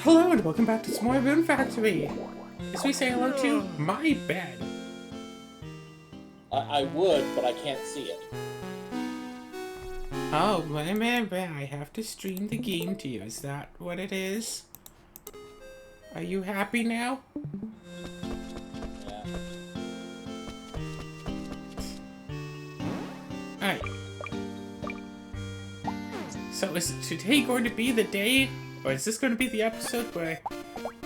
Hello and welcome back to some more Rune Factory! As we say hello to my bed. I would, but I can't see it. Oh, man, I have to stream the game to you. Is that what it is? Are you happy now? Yeah. Alright. So is today going to be the day, or is this going to be the episode where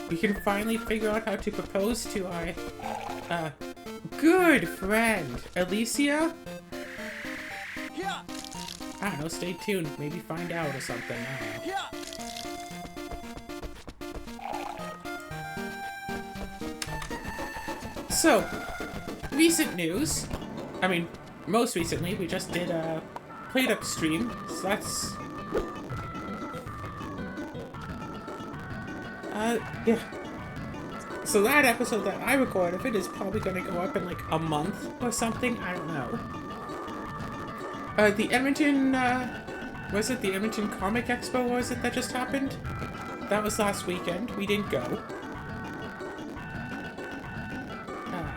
we can finally figure out how to propose to our, good friend, Alicia? Yeah. I don't know, stay tuned. Maybe find out or something. I don't know. Yeah. So, recent news. I mean, most recently, we just did a played up stream. So that's... yeah. So that episode that I recorded of it is probably going to go up in like a month or something. I don't know. The Edmonton, was it the Edmonton Comic Expo, was it, that just happened? That was last weekend. We didn't go.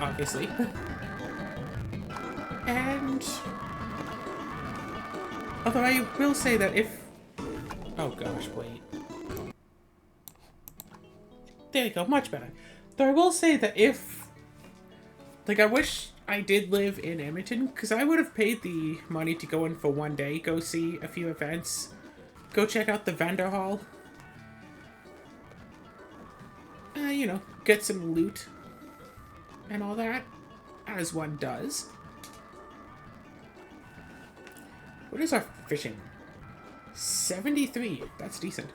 Obviously. And... although I will say that if... oh gosh, wait. There you go, much better. Though I will say that if... like, I wish I did live in Edmonton, because I would have paid the money to go in for one day, go see a few events, go check out the vendor hall. You know, get some loot and all that, as one does. What is our fishing? 73. That's decent.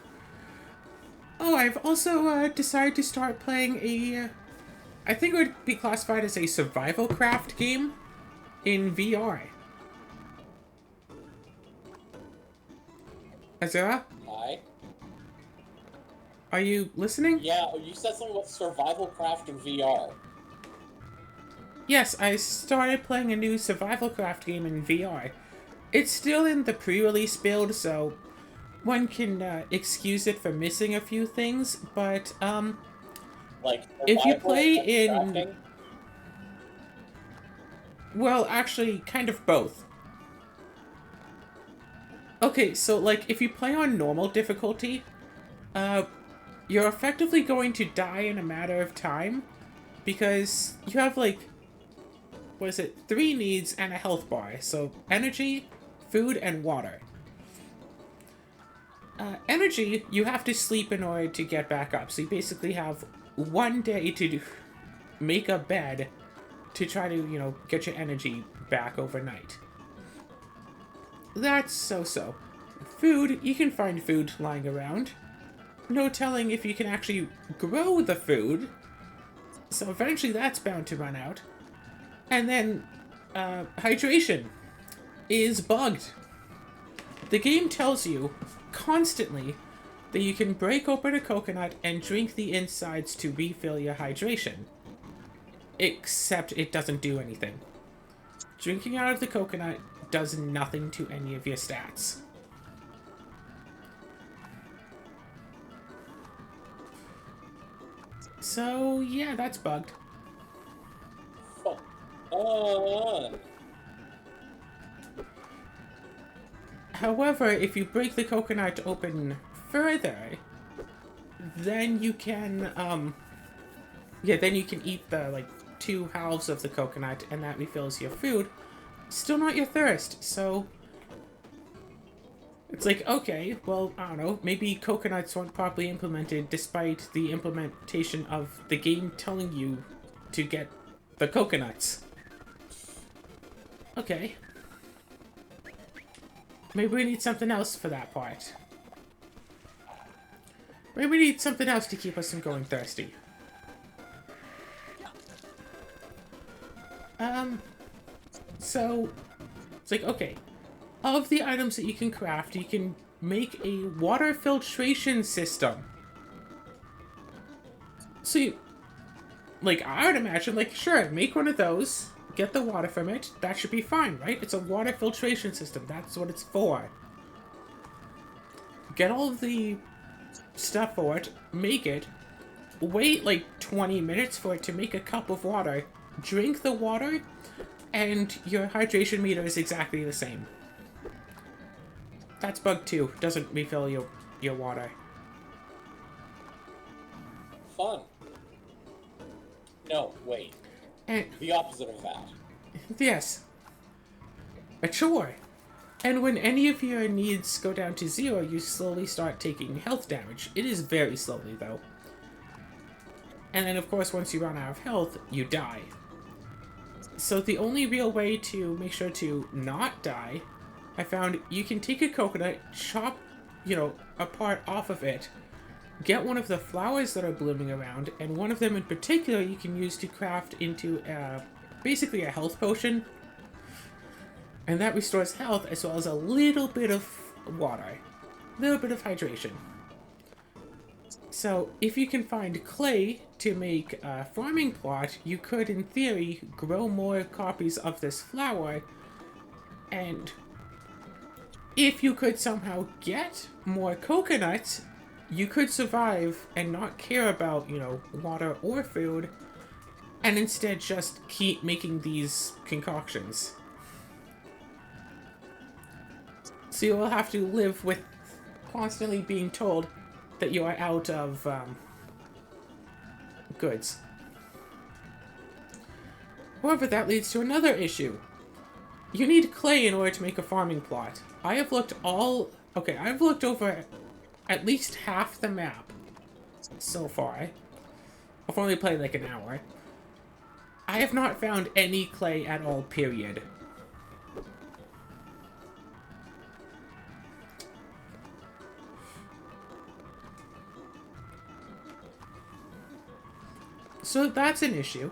Oh, I've also decided to start playing a... I think it would be classified as a survival craft game in VR. Azura, Hi. are you listening? Yeah, you said something about survival craft in VR. Yes, I started playing a new survival craft game in VR. It's still in the pre-release build, so one can excuse it for missing a few things, but Like, if you survival play and in... crafting? well, actually, kind of both. Okay, so, like, if you play on normal difficulty, you're effectively going to die in a matter of time, because you have, like, what is it, 3 needs and a health bar. So, energy, food, and water. Energy, you have to sleep in order to get back up, so you basically have one day to make a bed to try to, you know, get your energy back overnight. That's so-so. Food, you can find food lying around. No telling if you can actually grow the food, so eventually that's bound to run out. And then, hydration is bugged. The game tells you constantly that you can break open a coconut and drink the insides to refill your hydration. Except it doesn't do anything. Drinking out of the coconut does nothing to any of your stats. So, yeah, that's bugged. Fuck on. However, if you break the coconut open further, then you can, yeah, then you can eat the, like, 2 halves of the coconut, and that refills your food. Still not your thirst, so... it's like, okay, well, I don't know, maybe coconuts weren't properly implemented despite the implementation of the game telling you to get the coconuts. Okay. Maybe we need something else for that part. Maybe we need something else to keep us from going thirsty. So, it's like, okay. Of the items that you can craft, you can make a water filtration system. So you, like, I would imagine, like, sure, make one of those, get the water from it, that should be fine, right? It's a water filtration system, that's what it's for. Get all of the stuff for it, make it, wait like 20 minutes for it to make a cup of water, drink the water, and your hydration meter is exactly the same. That's bug 2. Doesn't refill your water. Fun. No, wait. And The opposite of that. yes, a chore. And when any of your needs go down to 0, you slowly start taking health damage. It is very slowly, though. And then, of course, once you run out of health, you die. So the only real way to make sure to not die, I found you can take a coconut, chop, a part off of it, get one of the flowers that are blooming around, and one of them in particular you can use to craft into basically a health potion. And that restores health as well as a little bit of water. A little bit of hydration. So, if you can find clay to make a farming plot, you could, in theory, grow more copies of this flower. And if you could somehow get more coconuts, you could survive and not care about, water or food, and instead just keep making these concoctions. So you will have to live with constantly being told that you are out of goods. However, that leads to another issue. You need clay in order to make a farming plot. I've looked over at least half the map so far. I've only played like an hour. I have not found any clay at all, period. So that's an issue.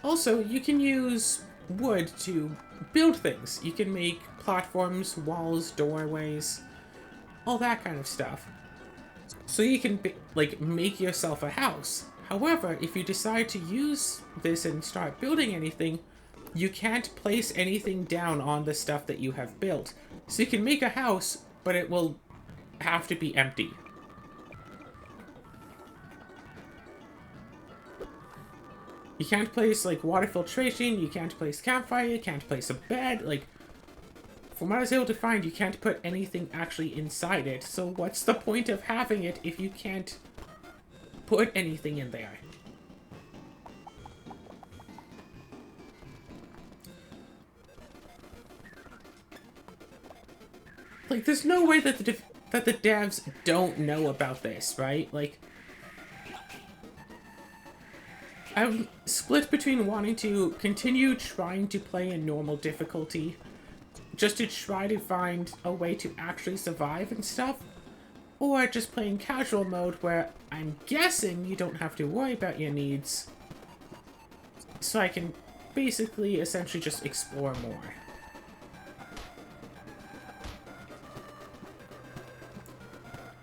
Also, you can use wood to build things. You can make platforms, walls, doorways, all that kind of stuff. So you can, make yourself a house. However, if you decide to use this and start building anything, you can't place anything down on the stuff that you have built. So you can make a house, but it will have to be empty. You can't place, water filtration, you can't place campfire, you can't place a bed, from what I was able to find, you can't put anything actually inside it, so what's the point of having it if you can't put anything in there? There's no way that the devs don't know about this, right? I'm split between wanting to continue trying to play in normal difficulty, just to try to find a way to actually survive and stuff, or just playing casual mode where I'm guessing you don't have to worry about your needs, so I can basically essentially just explore more.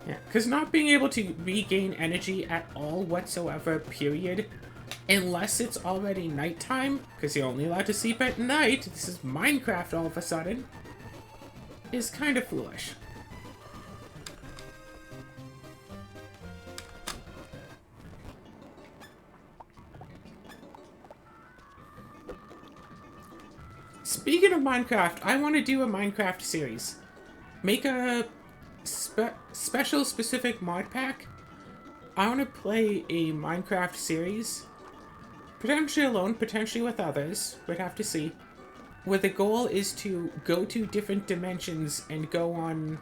Yeah, because not being able to regain energy at all whatsoever, period, unless it's already nighttime, because you're only allowed to sleep at night, this is Minecraft all of a sudden, is kind of foolish. Speaking of Minecraft, I want to do a Minecraft series. Make a special specific mod pack. I want to play a Minecraft series. Potentially alone, potentially with others. We'd have to see. Where the goal is to go to different dimensions and go on,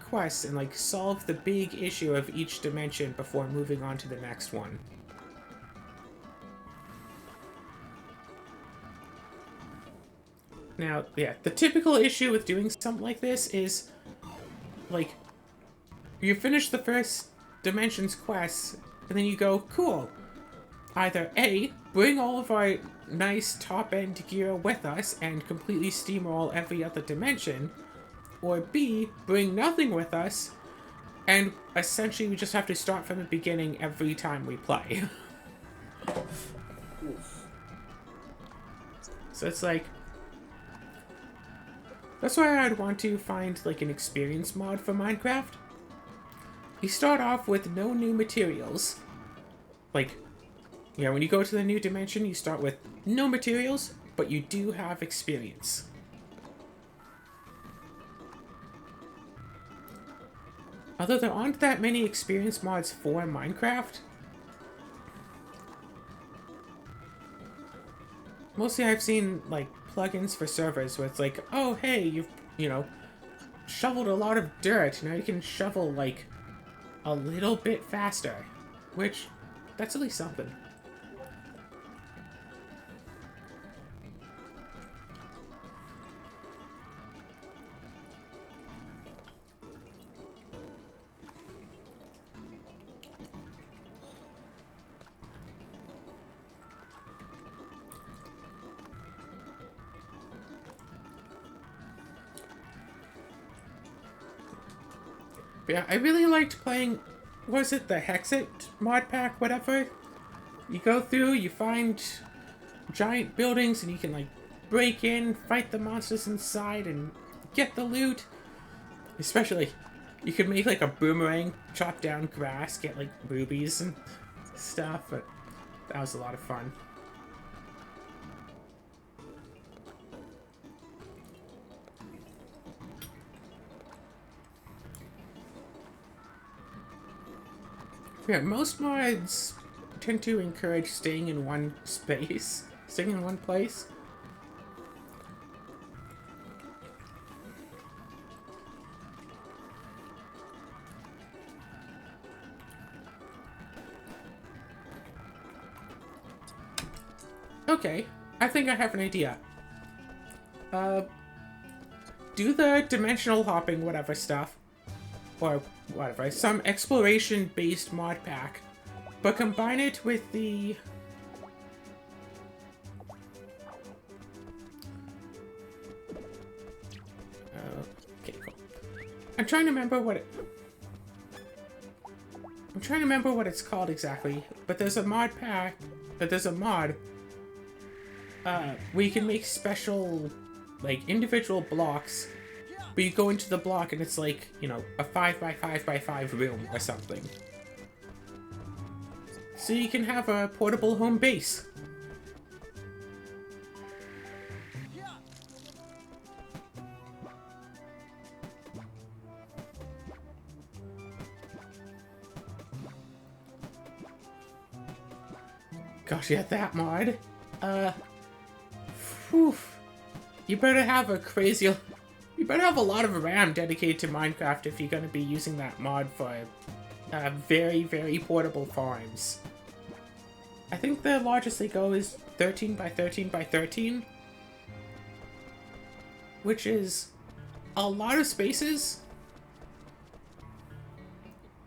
quests and, solve the big issue of each dimension before moving on to the next one. Now, yeah, the typical issue with doing something like this is, you finish the first dimension's quests, and then you go, cool. Either A, bring all of our nice top-end gear with us and completely steamroll every other dimension, or B, bring nothing with us, and essentially we just have to start from the beginning every time we play. So it's That's why I'd want to find like an experience mod for Minecraft. You start off with no new materials. Like, yeah, when you go to the new dimension, you start with no materials, but you do have experience. Although there aren't that many experience mods for Minecraft. Mostly I've seen, like, plugins for servers where it's like, oh, hey, you've, shoveled a lot of dirt. Now you can shovel, like, a little bit faster. Which, that's at least something. But yeah, I really liked playing, was it the Hexit mod pack, whatever? You go through, you find giant buildings, and you can, like, break in, fight the monsters inside, and get the loot. Especially, you could make, like, a boomerang, chop down grass, get, like, rubies and stuff, but that was a lot of fun. Yeah, most mods tend to encourage staying in one space, staying in one place. Okay, I think I have an idea. Do the dimensional hopping whatever stuff, or whatever, some exploration-based mod pack, but combine it with the... okay, cool. I'm trying to remember what it's called exactly, but there's a mod pack, there's a mod, where you can make special, like, individual blocks. But you go into the block and it's like, a 5x5x5 room or something. So you can have a portable home base. Gosh, yeah, that mod. Whew. You better have a crazy... You better have a lot of RAM dedicated to Minecraft if you're going to be using that mod for very, very portable farms. I think the largest they go is 13 by 13 by 13. Which is a lot of spaces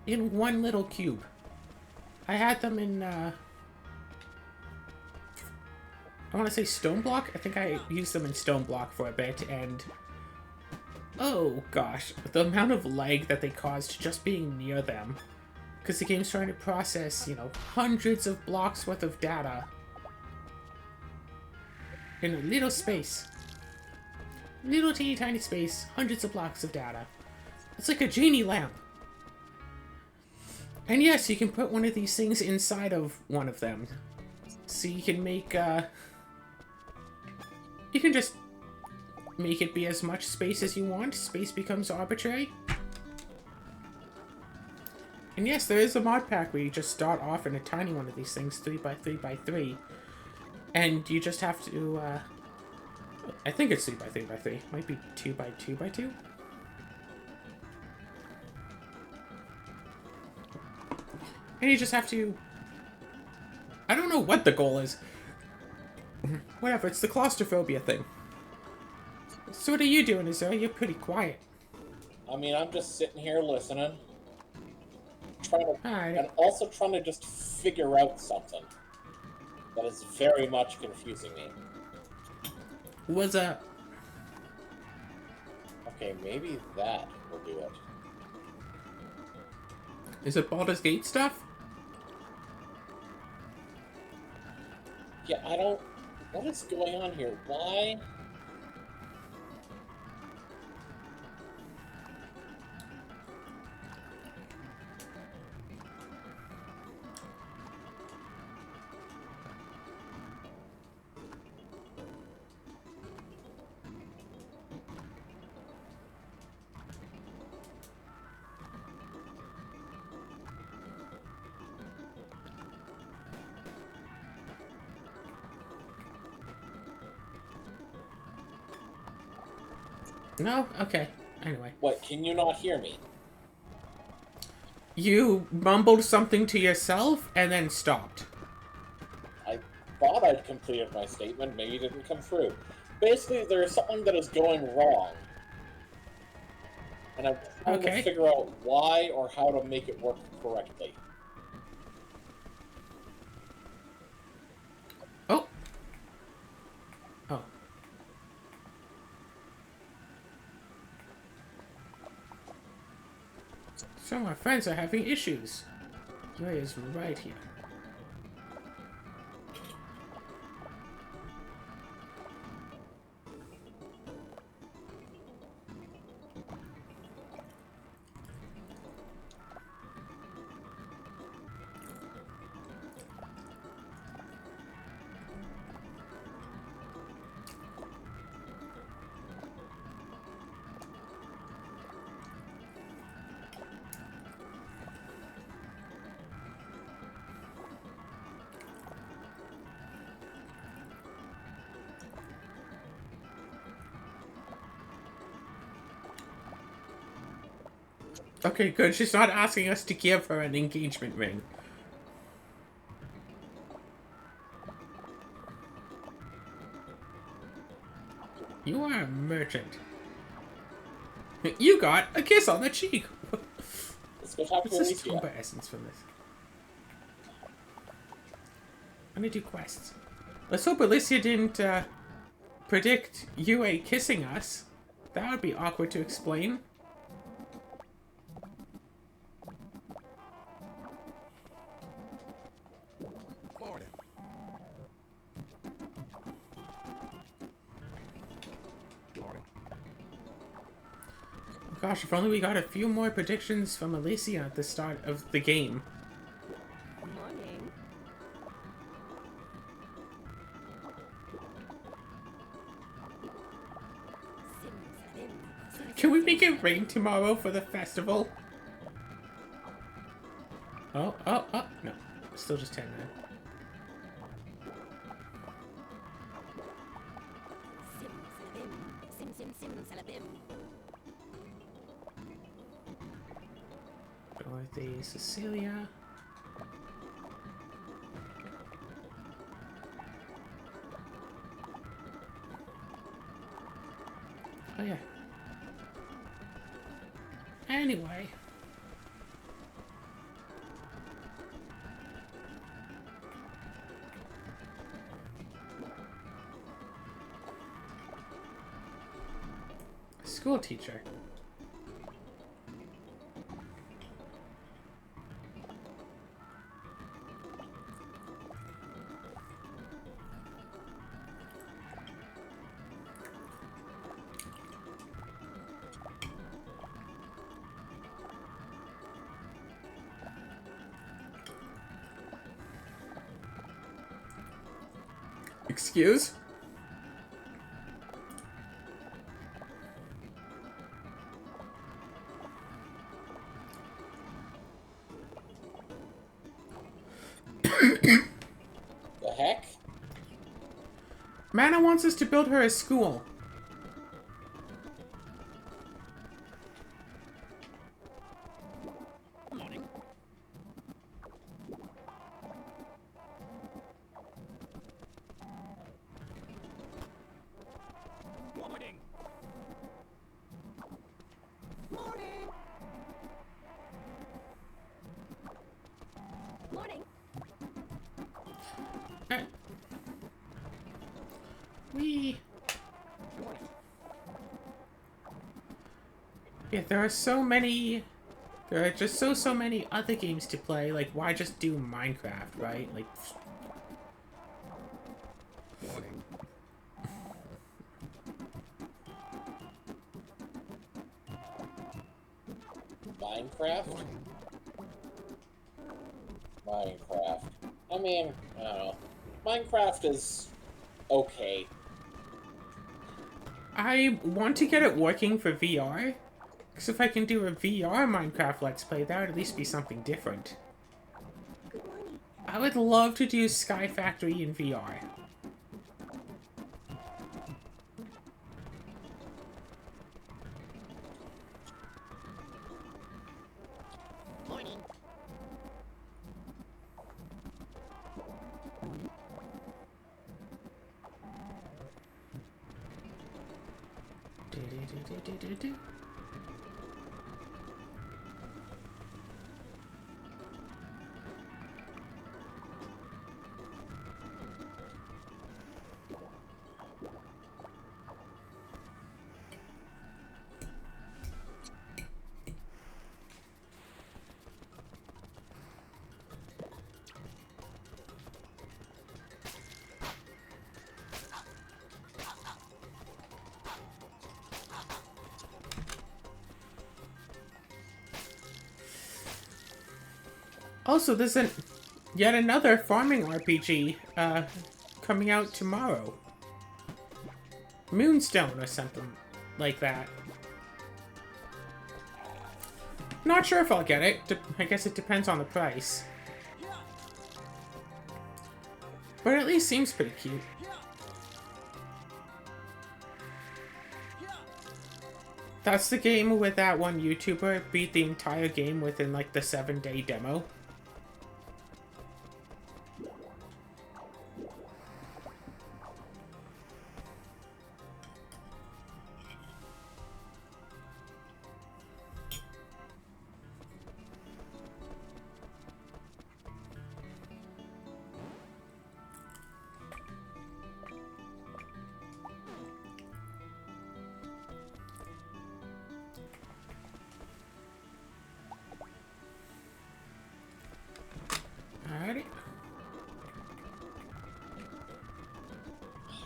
in one little cube. I had them in, I want to say stone block. I think I used them in stone block for a bit, and oh gosh, the amount of lag that they caused just being near them. Because the game's trying to process, hundreds of blocks worth of data in a little space. Little teeny tiny space, hundreds of blocks of data. It's like a genie lamp. And yes, you can put one of these things inside of one of them. So you can make, you can just make it be as much space as you want. Space becomes arbitrary. And yes, there is a mod pack where you just start off in a tiny one of these things, 3x3x3. And you just have to, I think it's 3x3x3. Might be 2x2x2. And you just have to... I don't know what the goal is. Whatever, it's the claustrophobia thing. So what are you doing, Azura? You're pretty quiet. I mean, I'm just sitting here listening. Alright. And also trying to just figure out something that is very much confusing me. What's up? Okay, maybe that will do it. Is it Baldur's Gate stuff? Yeah, I don't... What is going on here? Why? No? Okay. Anyway. What, can you not hear me? You mumbled something to yourself and then stopped. I thought I'd completed my statement, maybe it didn't come through. Basically, there's something that is going wrong. And I'm trying to Okay. figure out why or how to make it work correctly. Oh. Oh. So my friends are having issues. Yuri is right here. Okay, good. She's not asking us to give her an engagement ring. You are a merchant. You got a kiss on the cheek. Let's go talk to What's this Alicia. Tomba essence from this? I'm gonna do quests. Let's hope Alicia didn't predict Yue kissing us. That would be awkward to explain. Morning. Morning. Gosh, if only we got a few more predictions from Alicia at the start of the game. Morning. Can we make it rain tomorrow for the festival? Oh, no. Still just 10 now. Dorothy, Cecilia. Oh yeah. Anyway. School teacher. Excuse? The heck? Mana wants us to build her a school. Morning. Morning. Morning. Morning. Uh, we... Yeah, there are so many... There are just so many other games to play. Like, why just do Minecraft, right? Like... Morning. Minecraft? Minecraft. I mean, I don't know. Minecraft is okay. I want to get it working for VR. Because if I can do a VR Minecraft Let's Play, that would at least be something different. Good morning. I would love to do Sky Factory in VR. Also, there's yet another farming RPG coming out tomorrow. Moonstone or something like that. Not sure if I'll get it. I guess it depends on the price. But it at least seems pretty cute. That's the game with that one YouTuber beat the entire game within like the 7-day demo. Alrighty.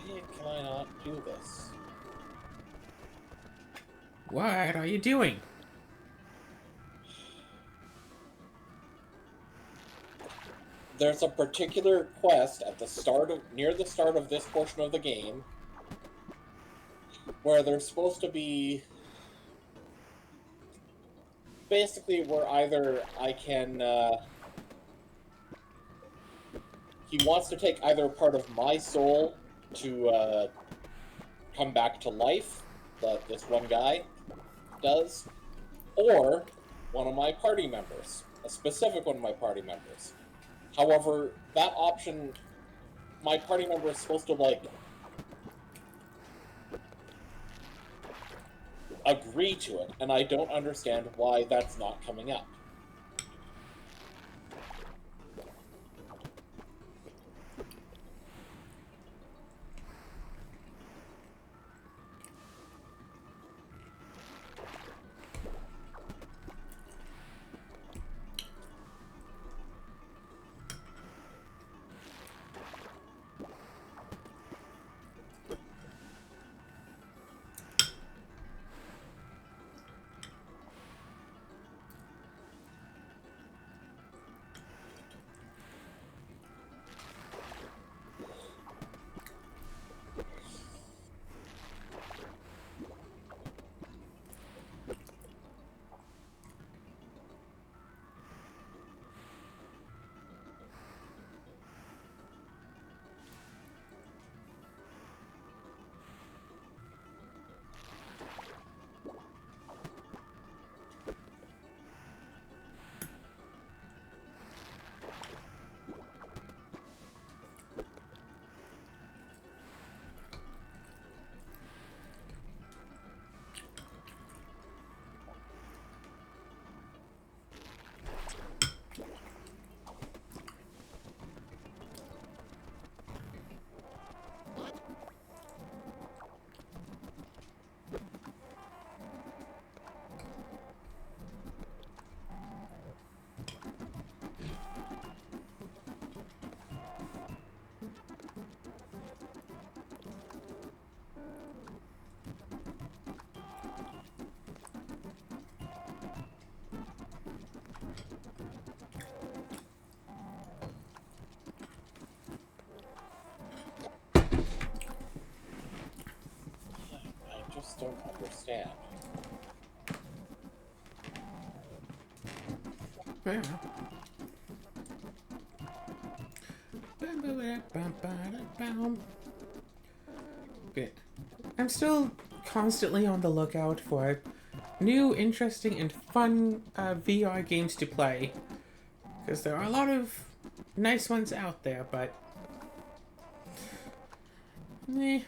Why can I not do this? What are you doing? There's a particular quest at the start of near the start of this portion of the game where there's supposed to be basically where either I can he wants to take either a part of my soul to come back to life, that this one guy does, or one of my party members, a specific one of my party members. However, that option, my party member is supposed to, like, agree to it, and I don't understand why that's not coming up. I just don't understand. Yeah. Okay. I'm still constantly on the lookout for new, interesting, and fun VR games to play. Because there are a lot of nice ones out there, but... Eh.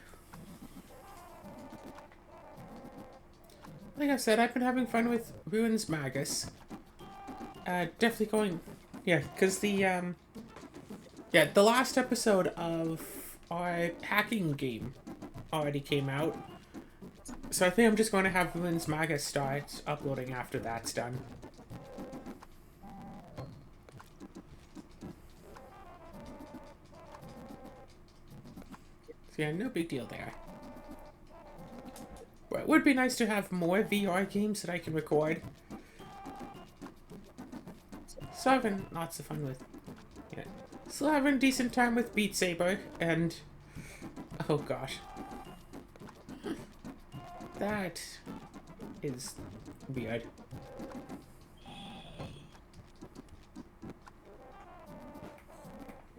like I said, I've been having fun with Ruins Magus. Definitely going, yeah, because the last episode of our hacking game already came out. So I think I'm just going to have Ruins Magus start uploading after that's done. So yeah, no big deal there. But it would be nice to have more VR games that I can record. So having lots of fun with, yeah. Still having a decent time with Beat Saber, and oh gosh. That is weird.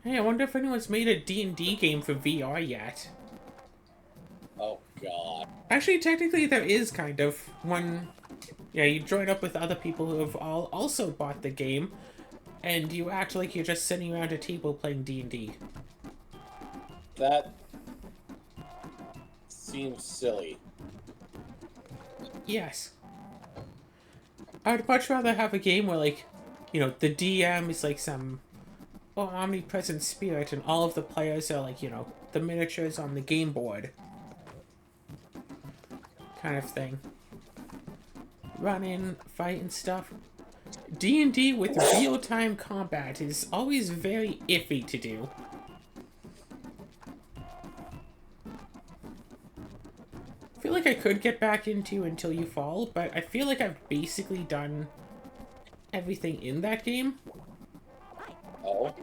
Hey, I wonder if anyone's made a D&D game for VR yet. Oh god. Actually, technically there is kind of one. Yeah, you join up with other people who have all also bought the game, and you act like you're just sitting around a table playing D&D. That seems silly. Yes. I'd much rather have a game where, like, you know, the DM is like some omnipresent spirit and all of the players are like, you know, the miniatures on the game board. Kind of thing. Run in, fight and stuff. D&D with real-time combat is always very iffy to do. I feel like I could get back into Until You Fall, but I feel like I've basically done everything in that game. Oh?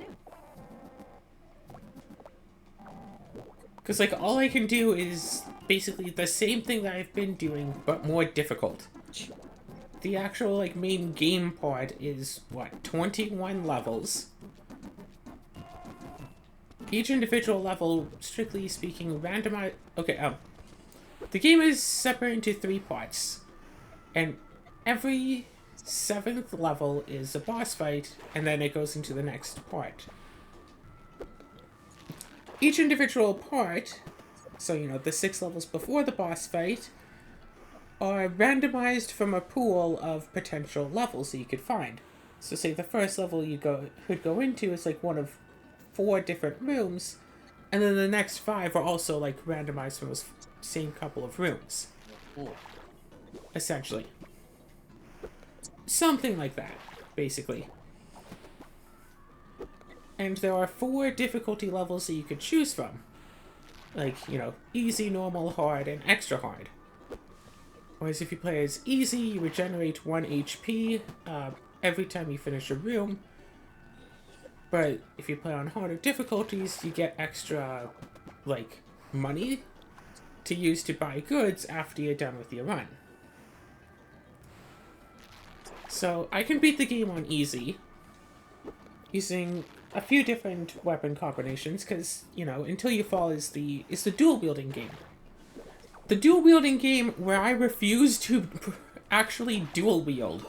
Because, like, all I can do is basically the same thing that I've been doing, but more difficult. The actual, like, main game part is, what, 21 levels. Each individual level, strictly speaking, randomized... Okay, the game is separated into 3 parts. And every 7th level is a boss fight, and then it goes into the next part. Each individual part, so, you know, the 6 levels before the boss fight, are randomized from a pool of potential levels that you could find. So say the first level you could go into is like one of 4 different rooms, and then the next 5 are also like randomized from those same couple of rooms. Essentially. Something like that, basically. And there are 4 difficulty levels that you could choose from. Like, you know, easy, normal, hard, and extra hard. Whereas if you play as easy, you regenerate 1 HP every time you finish a room. But if you play on harder difficulties, you get extra, like, money to use to buy goods after you're done with your run. So I can beat the game on easy using a few different weapon combinations, because, you know, Until You Fall is the dual-wielding game. The dual-wielding game where I refuse to actually dual-wield.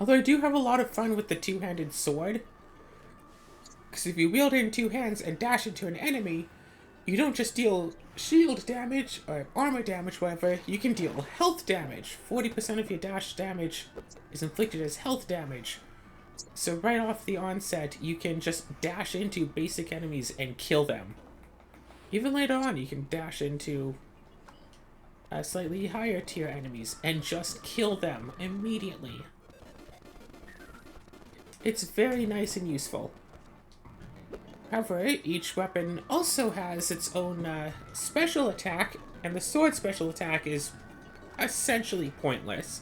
Although I do have a lot of fun with the two-handed sword. Because if you wield it in 2 hands and dash into an enemy, you don't just deal shield damage or armor damage, whatever, you can deal health damage. 40% of your dash damage is inflicted as health damage. So right off the onset, you can just dash into basic enemies and kill them. Even later on, you can dash into slightly higher tier enemies and just kill them immediately. It's very nice and useful. However, each weapon also has its own special attack, and the sword special attack is essentially pointless.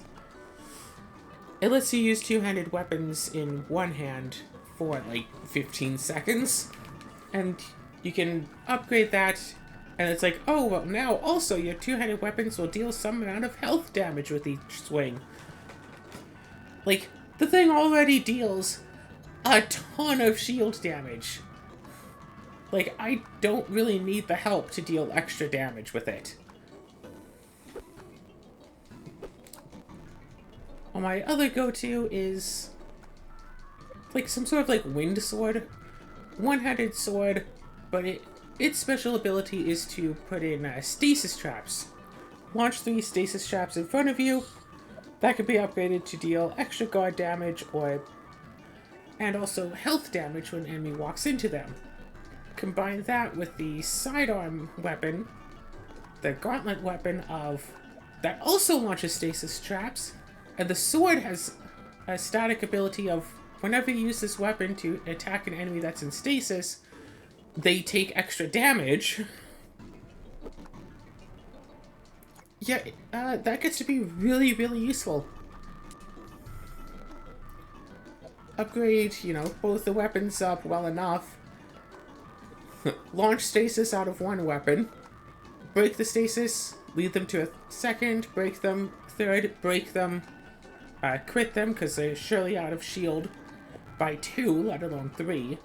It lets you use two-handed weapons in one hand for like 15 seconds, and you can upgrade that, and it's like, oh, well, now also your two-handed weapons will deal some amount of health damage with each swing. Like, the thing already deals a ton of shield damage. Like, I don't really need the help to deal extra damage with it. Well, my other go-to is like some sort of like wind sword. One-handed sword, but it its special ability is to put in stasis traps. Launch 3 stasis traps in front of you. That can be upgraded to deal extra guard damage and also health damage when an enemy walks into them. Combine that with the sidearm weapon, the gauntlet weapon that also launches stasis traps, and the sword has a static ability of whenever you use this weapon to attack an enemy that's in stasis, they take extra damage. Yeah, that gets to be really, really useful. Upgrade, both the weapons up well enough. Launch stasis out of one weapon. Break the stasis, lead them to a second, break them, third, break them, crit them, because they're surely out of shield by 2, let alone 3.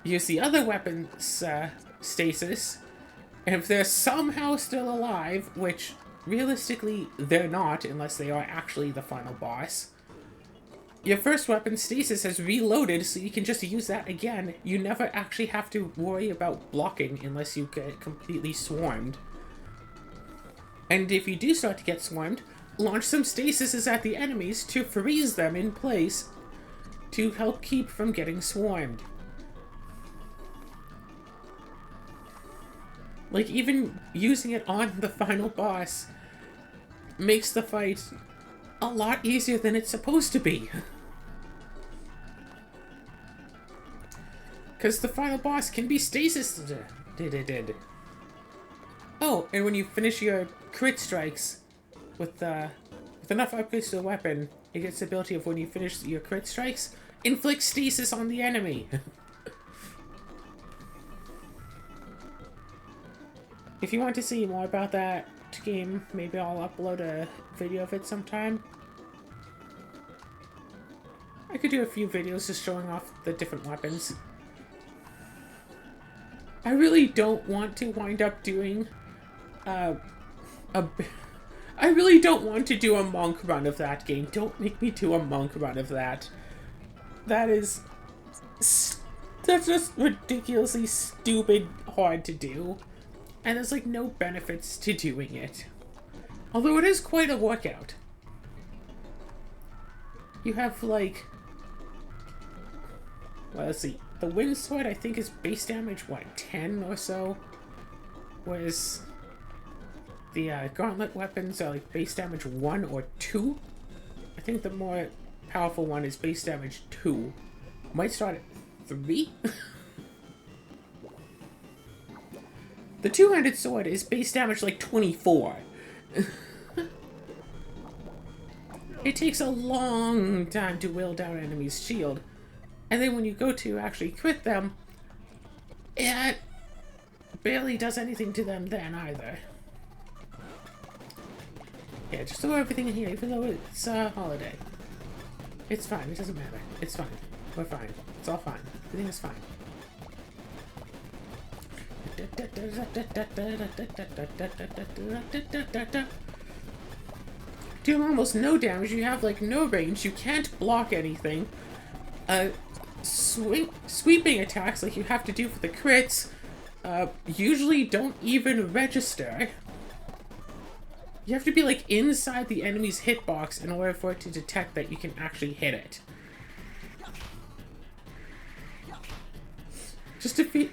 Use the other weapon's stasis, and if they're somehow still alive, which realistically they're not unless they are actually the final boss, your first weapon stasis has reloaded, so you can just use that again. You never actually have to worry about blocking unless you get completely swarmed. And if you do start to get swarmed, launch some stasises at the enemies to freeze them in place to help keep from getting swarmed. Like, even using it on the final boss makes the fight a lot easier than it's supposed to be. Because the final boss can be stasis. Oh, and when you finish your crit strikes with enough upgrades to the weapon, it gets the ability of when you finish your crit strikes, inflict stasis on the enemy. If you want to see more about that game, maybe I'll upload a video of it sometime. I could do a few videos just showing off the different weapons. I really don't want to wind up doing I really don't want to do a monk run of that game. Don't make me do a monk run of that. That's just ridiculously stupid hard to do. And there's like no benefits to doing it. Although it is quite a workout. You have like, well, let's see. The wind sword I think is base damage, what, 10 or so? Whereas the gauntlet weapons are like base damage 1 or 2. I think the more powerful one is base damage 2. Might start at 3? The two-handed sword is base damage like 24. It takes a long time to whittle down an enemy's shield. And then when you go to actually crit them, it barely does anything to them then either. Yeah, just throw everything in here, even though it's a holiday. It's fine, it doesn't matter. It's fine. We're fine. It's all fine. Everything is fine. Do almost no damage, you have like no range, you can't block anything. Sweeping attacks like you have to do for the crits usually don't even register. You have to be like inside the enemy's hitbox in order for it to detect that you can actually hit it. Just defeat...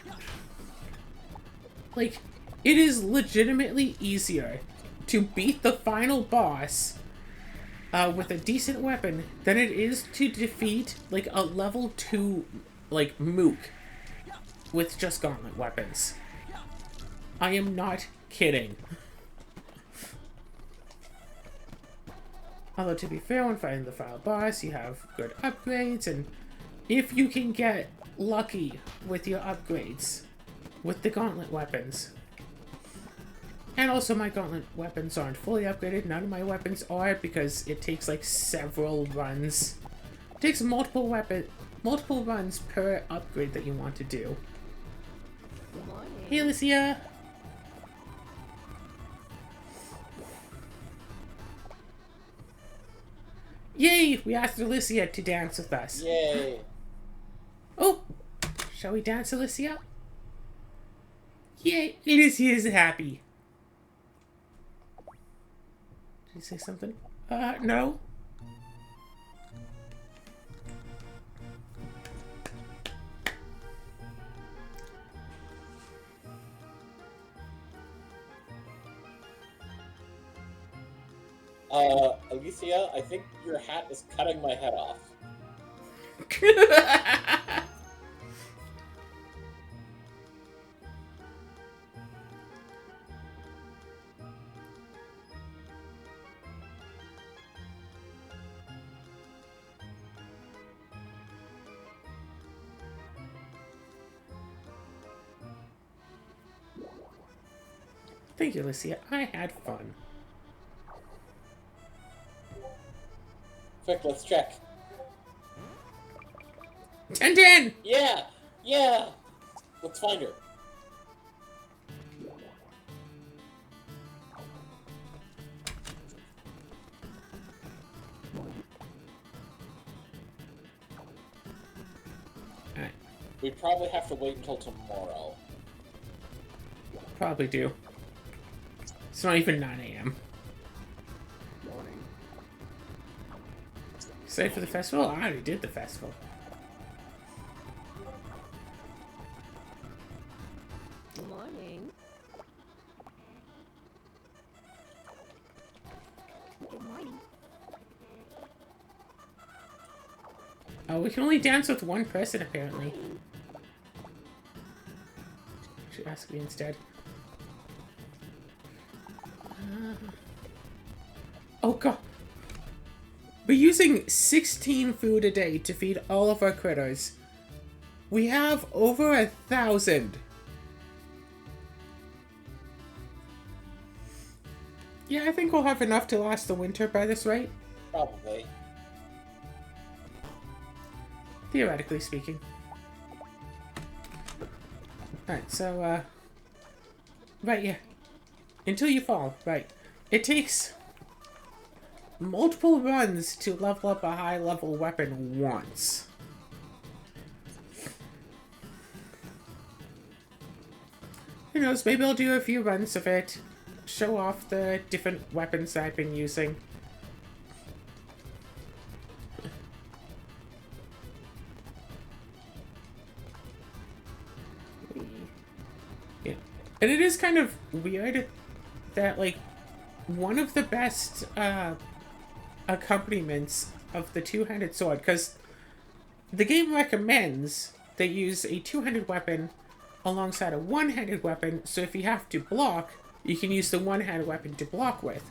Like, it is legitimately easier to beat the final boss with a decent weapon than it is to defeat, like, a level 2, like, mook with just gauntlet weapons. I am not kidding. Although, to be fair, when fighting the final boss, you have good upgrades, and if you can get lucky with your upgrades with the gauntlet weapons. And also, my gauntlet weapons aren't fully upgraded. None of my weapons are, because it takes like several runs. It takes multiple runs per upgrade that you want to do. Hey, Alicia! Yay! We asked Alicia to dance with us. Yay! Oh! Shall we dance, Alicia? Yeah, he is happy. Did he say something? No. Alicia, I think your hat is cutting my head off. Thank you, Alicia. I had fun. Quick, let's check. 10-10! Yeah! Yeah! Let's find her. Alright, We probably have to wait until tomorrow. probably do. It's not even 9 a.m. Morning. Excited for the festival? I already did the festival. Morning. Good morning. Oh, we can only dance with one person, apparently. Should ask me instead. Oh, God. We're using 16 food a day to feed all of our critters. We have over 1,000. Yeah, I think we'll have enough to last the winter by this rate. Probably. Theoretically speaking. Alright, so, right, yeah. Until you fall, right. It takes multiple runs to level up a high-level weapon once. Who knows, maybe I'll do a few runs of it, show off the different weapons that I've been using. Yeah. And it is kind of weird that, like, one of the best accompaniments of the two-handed sword, because the game recommends they use a two-handed weapon alongside a one-handed weapon, so if you have to block, you can use the one-handed weapon to block with.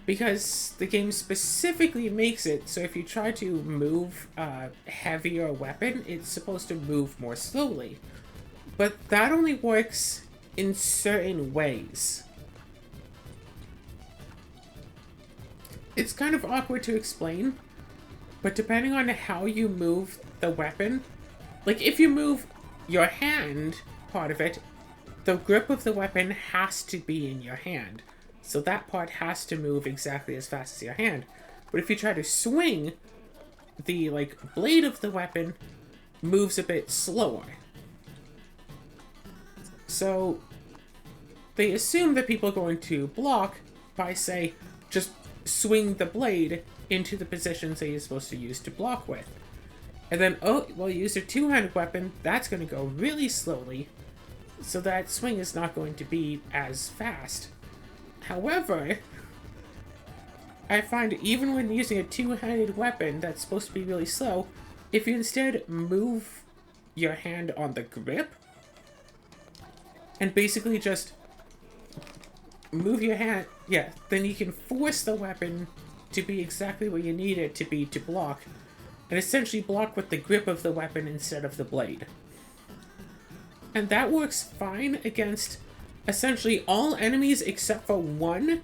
Because the game specifically makes it so if you try to move a heavier weapon, it's supposed to move more slowly. But that only works in certain ways. It's kind of awkward to explain, but depending on how you move the weapon, like if you move your hand part of it, the grip of the weapon has to be in your hand. So that part has to move exactly as fast as your hand. But if you try to swing, the like blade of the weapon moves a bit slower. So they assume that people are going to block by, say, just swing the blade into the positions that you're supposed to use to block with. And then, oh, well, you use a two-handed weapon, that's going to go really slowly, so that swing is not going to be as fast. However, I find even when using a two-handed weapon that's supposed to be really slow, if you instead move your hand on the grip, and basically just move your hand, yeah, then you can force the weapon to be exactly what you need it to be to block, and essentially block with the grip of the weapon instead of the blade. And that works fine against essentially all enemies except for one,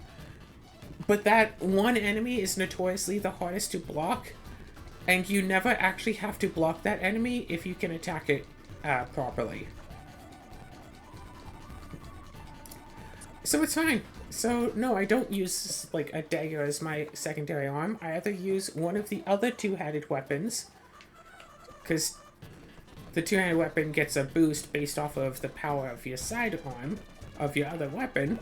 but that one enemy is notoriously the hardest to block, and you never actually have to block that enemy if you can attack it properly. So it's fine. So, no, I don't use, like, a dagger as my secondary arm. I either use one of the other two-handed weapons, because the two-handed weapon gets a boost based off of the power of your sidearm of your other weapon.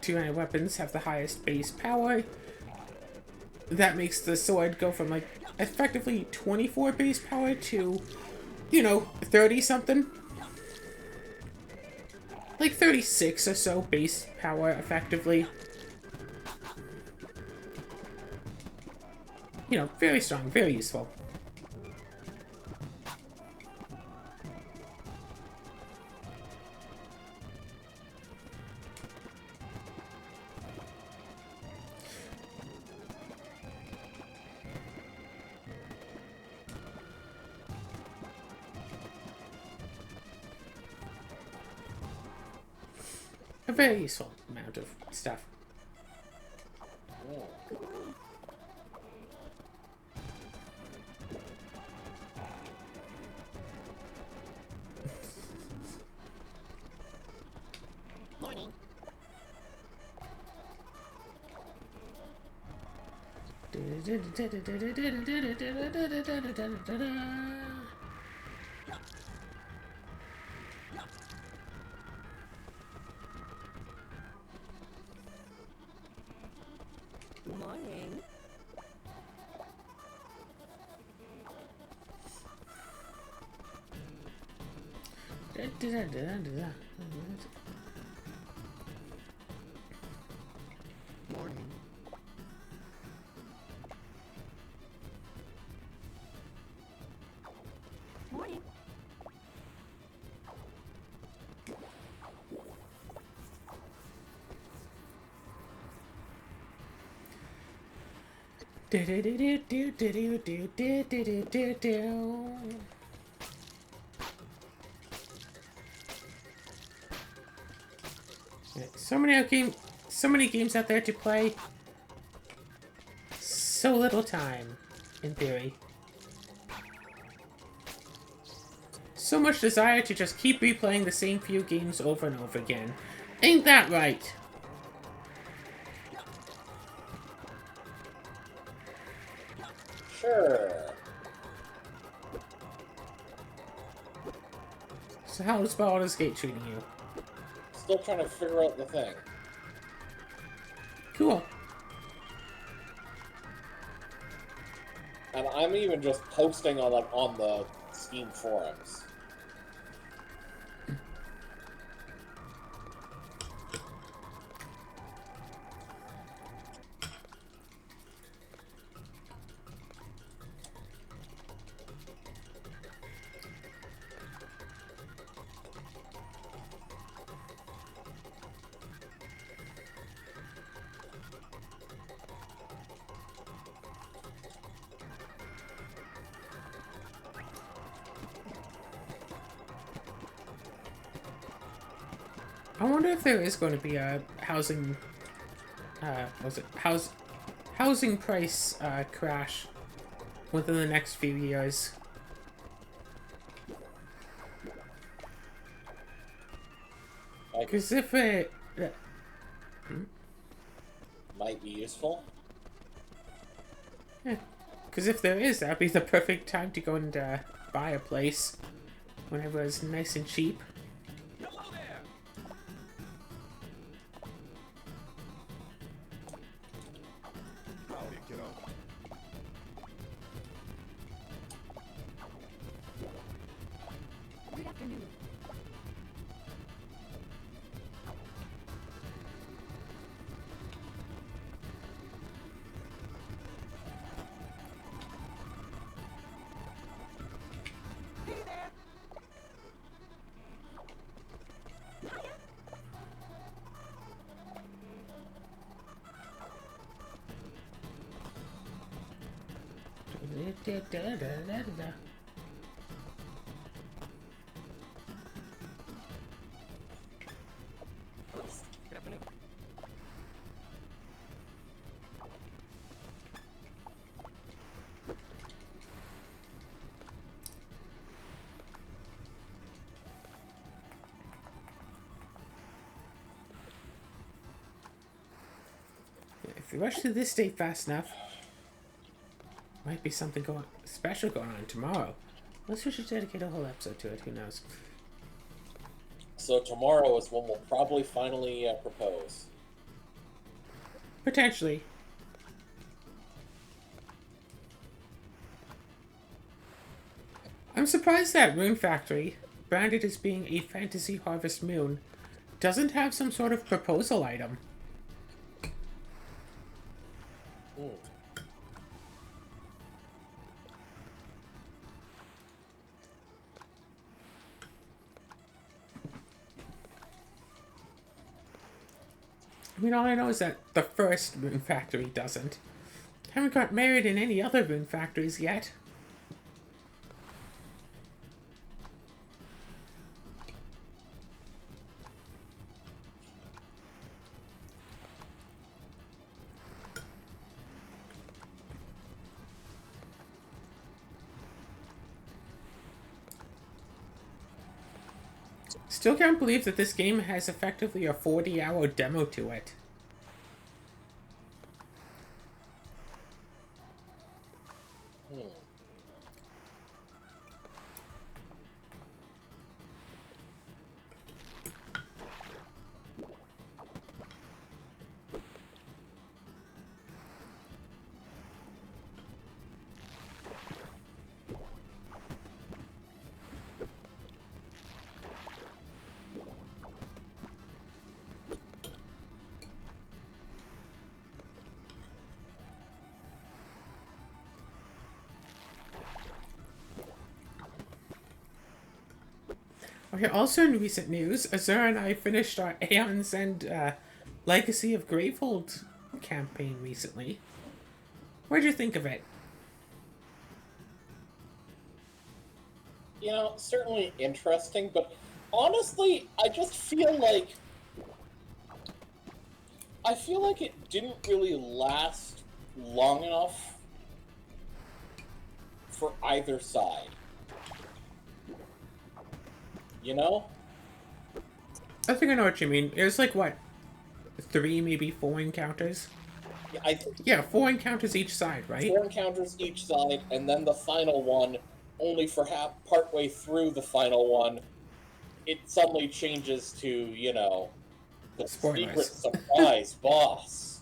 Two-handed weapons have the highest base power. That makes the sword go from, like, effectively 24 base power to, 30-something. Like 36 or so base power, effectively. Very strong, very useful. A very useful amount of stuff. Morning. Morning. Morning. Morning. So many games out there to play. So little time, in theory. So much desire to just keep replaying the same few games over and over again. Ain't that right? Sure. So how's Baldur's Gate treating you? Still trying to figure out the thing. Cool. And I'm even just posting on the Steam forums. I wonder if there is going to be a housing, housing price crash within the next few years. Because if it Might be useful. because if there is, that'd be the perfect time to go and buy a place whenever it's nice and cheap. Howdy, kiddo. Good afternoon. Good afternoon. If you rush through this day fast enough, might be something special going on tomorrow. Unless we should dedicate a whole episode to it, who knows? So tomorrow is when we'll probably finally propose. Potentially. I'm surprised that Rune Factory, branded as being a Fantasy Harvest Moon, doesn't have some sort of proposal item. Hmm. I mean, all I know is that the first Rune Factory doesn't. Haven't got married in any other Rune Factories yet. Still can't believe that this game has effectively a 40-hour demo to it. Hmm. Okay, also in recent news, Azura and I finished our Aeons and Legacy of Gravehold campaign recently. What'd you think of it? You know, certainly interesting, but honestly, I just feel like it didn't really last long enough for either side. You know? I think I know what you mean. It was like, what, 3, maybe 4 encounters? Yeah, 4 encounters each side, right? 4 encounters each side, and then the final one, only for partway through the final one, it suddenly changes to, you know, the secret Spoilers. surprise boss.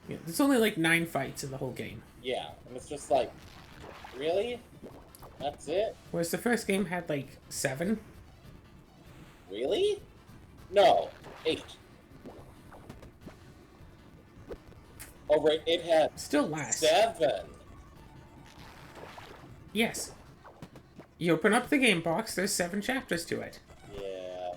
Yeah, there's only like 9 fights in the whole game. Yeah, and it's just like, really? That's it? Whereas the first game had like 7. Really? No, 8. Oh, right, it had Still less. 7. Yes. You open up the game box, there's 7 chapters to it. Yeah.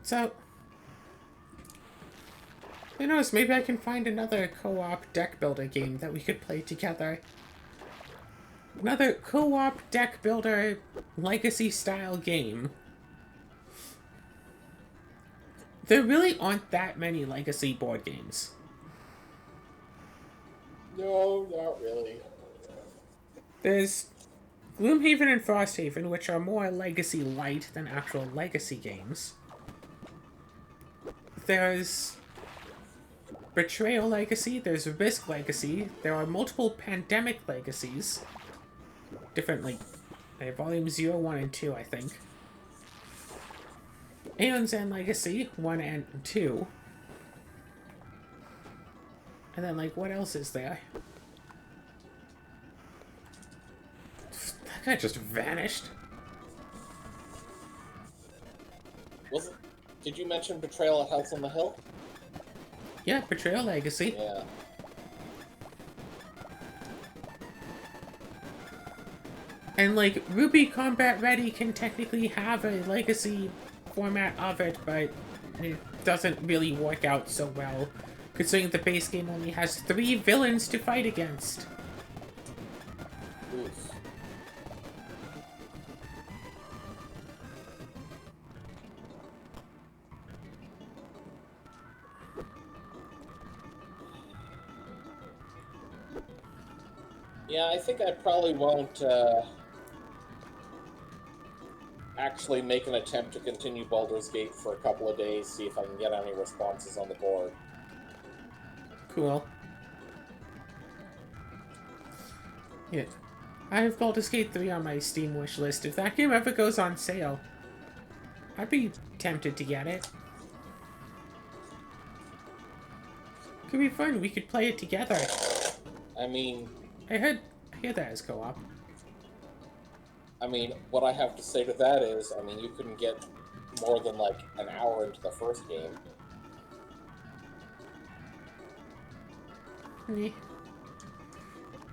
So, who knows, maybe I can find another co-op deck builder game that we could play together. Another co-op deck builder legacy style game. There really aren't that many legacy board games. No, not really. There's Gloomhaven and Frosthaven, which are more legacy light than actual legacy games. There's Betrayal Legacy, there's Risk Legacy, there are multiple Pandemic Legacies. Different, like, Volume 0, 1, and 2, I think. Aeon's End Legacy, 1 and 2. And then, like, what else is there? That guy just vanished. Wasn't Did you mention Betrayal at House on the Hill? Yeah, Betrayal Legacy. Yeah. And like Ruby Combat Ready can technically have a legacy format of it, but it doesn't really work out so well, considering the base game only has 3 villains to fight against. Oof. Yeah, I think I probably won't actually make an attempt to continue Baldur's Gate for a couple of days, see if I can get any responses on the board. Cool. Yeah. I have Baldur's Gate 3 on my Steam wish list. If that game ever goes on sale, I'd be tempted to get it. Could be fun. We could play it together. I mean, I hear that as co-op. what I have to say to that is, you couldn't get more than like an hour into the first game.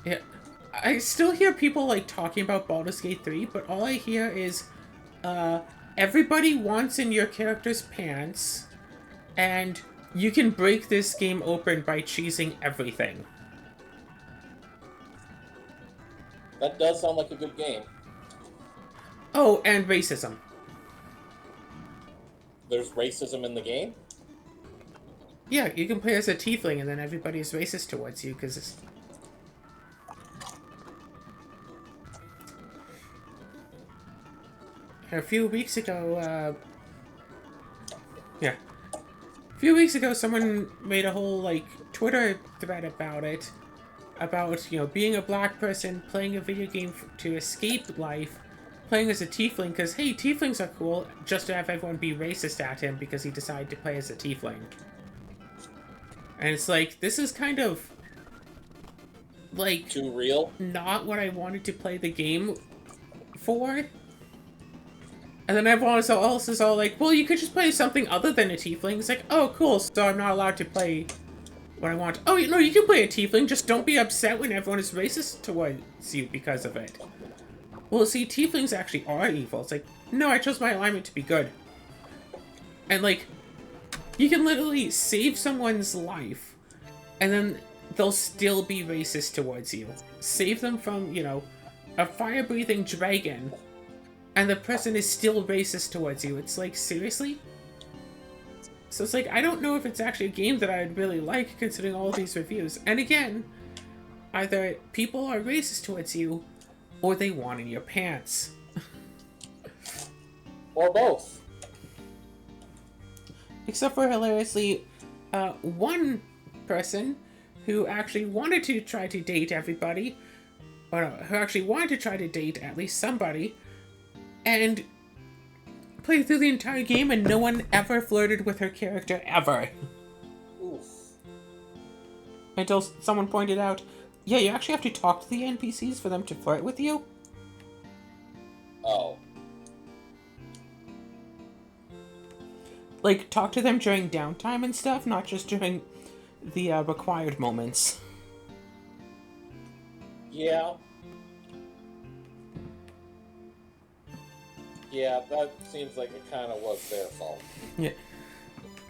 Yeah. I still hear people like talking about Baldur's Gate 3, but all I hear is everybody wants in your character's pants, and you can break this game open by cheesing everything. That does sound like a good game. Oh, and racism. There's racism in the game? Yeah, you can play as a tiefling and then everybody's racist towards you because it's... A few weeks ago, someone made a whole, like, Twitter thread about it. About, being a black person, playing a video game to escape life, playing as a tiefling, because, hey, tieflings are cool, just to have everyone be racist at him because he decided to play as a tiefling. And it's like, this is kind of, like... Too real? Not what I wanted to play the game for. And then everyone else is all like, well, you could just play something other than a tiefling. It's like, oh, cool, so I'm not allowed to play what I want. Oh, no, you can play a tiefling, just don't be upset when everyone is racist towards you because of it. Well, see, tieflings actually are evil. It's like, no, I chose my alignment to be good. And, like, you can literally save someone's life, and then they'll still be racist towards you. Save them from, a fire-breathing dragon, and the person is still racist towards you. It's like, seriously? So it's like, I don't know if it's actually a game that I would really like, considering all of these reviews. And again, either people are racist towards you, or they want in your pants. Or both. Except for, hilariously, one person who actually wanted to try to date everybody, or who actually wanted to try to date at least somebody, and played through the entire game and no one ever flirted with her character ever. Oof. Until someone pointed out, yeah, you actually have to talk to the NPCs for them to flirt with you. Oh. Like, talk to them during downtime and stuff, not just during the required moments. Yeah. Yeah, that seems like it kind of was their fault. Yeah.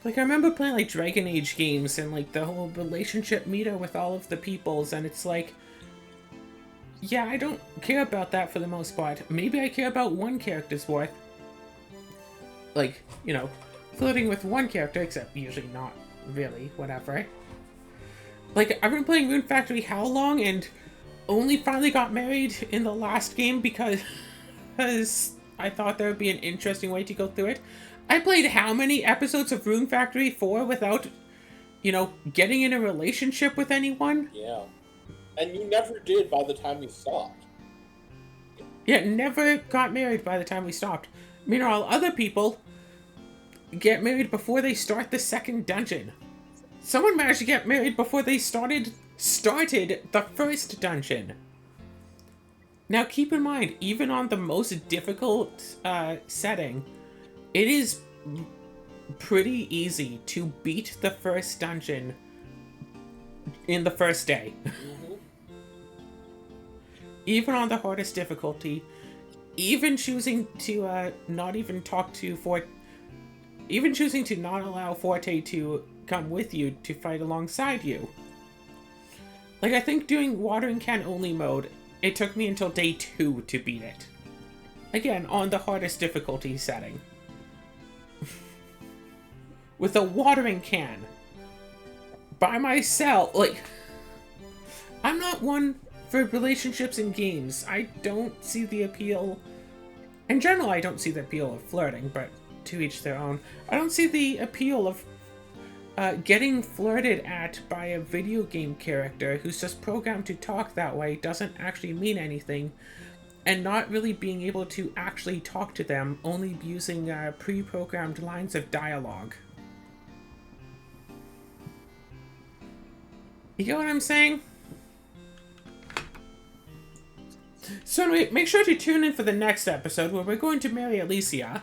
Like, I remember playing, like, Dragon Age games and, like, the whole relationship meter with all of the peoples, and it's like, yeah, I don't care about that for the most part. Maybe I care about one character's worth. Like, flirting with one character, except usually not really, whatever. Like, I've been playing Rune Factory how long, and only finally got married in the last game because I thought there would be an interesting way to go through it. I played how many episodes of Rune Factory 4 without, getting in a relationship with anyone? Yeah. And you never did by the time you stopped. Yeah, never got married by the time we stopped. Meanwhile, other people get married before they start the second dungeon. Someone managed to get married before they started the first dungeon. Now keep in mind, even on the most difficult setting, it is pretty easy to beat the first dungeon in the first day. Mm-hmm. Even on the hardest difficulty, even choosing to not even talk to even choosing to not allow Forte to come with you to fight alongside you. Like, I think doing watering can only mode, it took me until day 2 to beat it. Again, on the hardest difficulty setting. With a watering can. By myself. Like, I'm not one for relationships in games. I don't see the appeal. In general, I don't see the appeal of flirting, but to each their own. I don't see the appeal of getting flirted at by a video game character who's just programmed to talk that way, doesn't actually mean anything, and not really being able to actually talk to them, only using pre-programmed lines of dialogue. You get what I'm saying? So anyway, make sure to tune in for the next episode where we're going to marry Alicia.